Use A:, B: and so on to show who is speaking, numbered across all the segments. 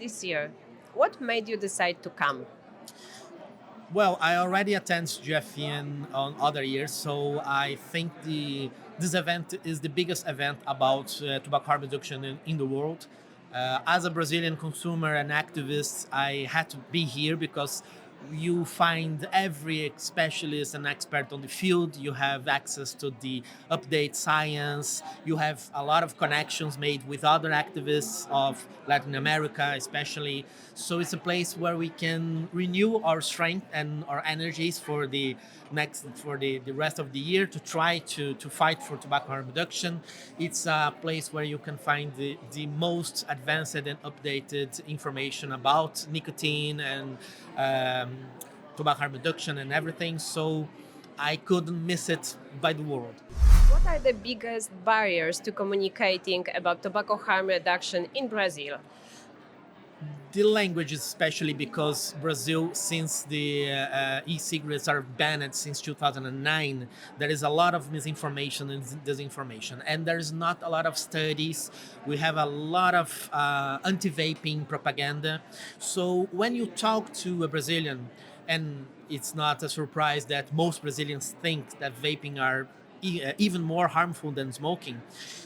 A: this year. What made you decide to come?
B: Well, I already attend GFN on other years, so I think this event is the biggest event about tobacco harm reduction in the world. As a Brazilian consumer and activist, I had to be here because you find every specialist and expert on the field. You have access to the update science. You have a lot of connections made with other activists of Latin America, especially. So it's a place where we can renew our strength and our energies for the rest of the year to try to fight for tobacco harm reduction. It's a place where you can find the most advanced and updated information about nicotine and tobacco harm reduction and everything. So I couldn't miss it by the world.
A: What are the biggest barriers to communicating about tobacco harm reduction in Brazil?
B: The language, especially because Brazil, since the e-cigarettes are banned since 2009, there is a lot of misinformation and disinformation, and there's not a lot of studies. We have a lot of anti-vaping propaganda. So when you talk to a Brazilian, and it's not a surprise that most Brazilians think that vaping are even more harmful than smoking,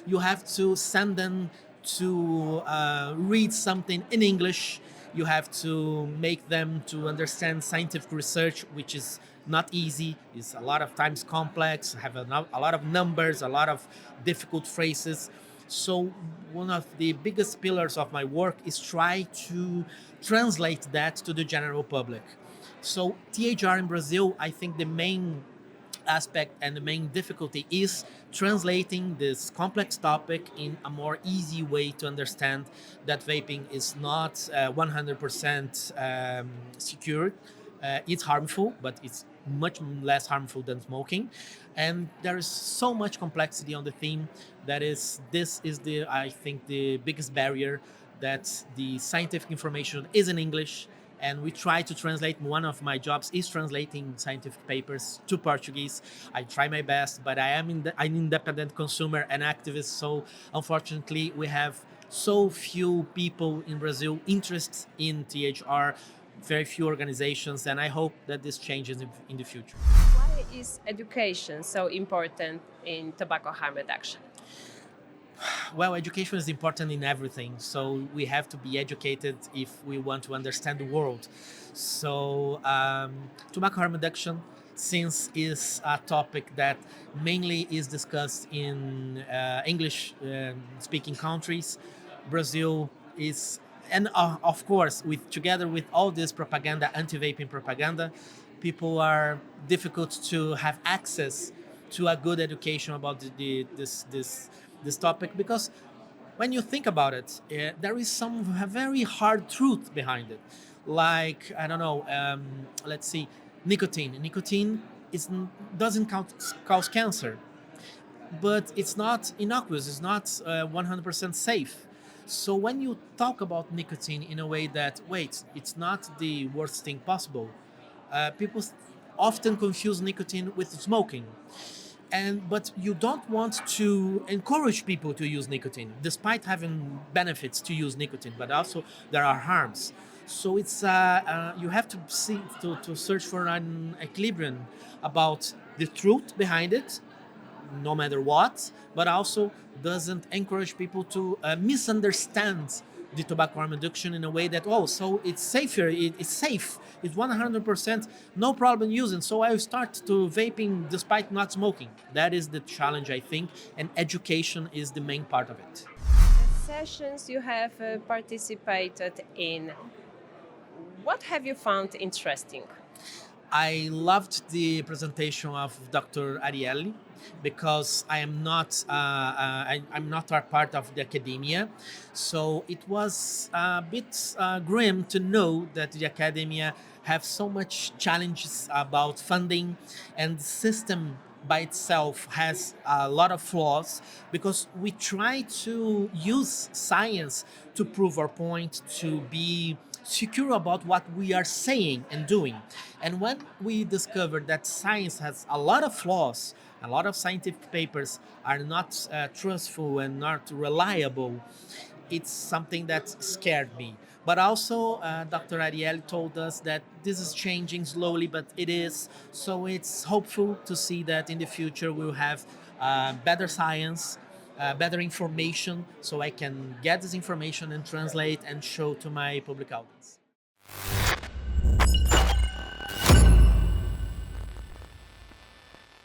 B: you have to send them to read something in English. You have to make them to understand scientific research, which is not easy. It's a lot of times complex, have a lot of numbers, a lot of difficult phrases. So one of the biggest pillars of my work is try to translate that to the general public. So THR in Brazil, I think the main aspect and the main difficulty is translating this complex topic in a more easy way to understand that vaping is not 100% secure. It's harmful, but it's much less harmful than smoking, and there is so much complexity on the theme that is this is the I think the biggest barrier, that the scientific information is in English, and we try to translate. One of my jobs is translating scientific papers to Portuguese. I try my best, but I'm an independent consumer and activist, so unfortunately we have so few people in Brazil interested in THR, very few organizations, and I hope that this changes in the future.
A: Why is education so important in tobacco harm reduction?
B: Well, education is important in everything, so we have to be educated if we want to understand the world. So tobacco harm reduction, since is a topic that mainly is discussed in English speaking countries, Brazil is, and of course with together with all this propaganda, anti-vaping propaganda, people are difficult to have access to a good education about this topic, because when you think about it, there is some very hard truth behind it. Like, I don't know, let's see, nicotine. Nicotine doesn't cause cancer, but it's not innocuous, it's not 100% safe. So when you talk about nicotine in a way that, wait, it's not the worst thing possible, people often confuse nicotine with smoking. But you don't want to encourage people to use nicotine, despite having benefits to use nicotine, but also there are harms. So it's you have to to search for an equilibrium about the truth behind it, no matter what, but also doesn't encourage people to misunderstand the tobacco harm reduction in a way that, oh, so it's safer, it's safe, it's 100% no problem using, so I start to vaping despite not smoking. That is the challenge, I think, and education is the main part of it.
A: The sessions you have participated in, what have you found interesting?
B: I loved the presentation of Dr. Ariely, because I am not I'm not a part of the academia, so it was a bit grim to know that the academia have so much challenges about funding, and the system by itself has a lot of flaws, because we try to use science to prove our point, to be secure about what we are saying and doing. And when we discovered that science has a lot of flaws, a lot of scientific papers are not trustful and not reliable, it's something that scared me. But also, Dr. Ariel told us that this is changing slowly, but it is. So it's hopeful to see that in the future we'll have better science, better information, so I can get this information and translate and show to my public audience.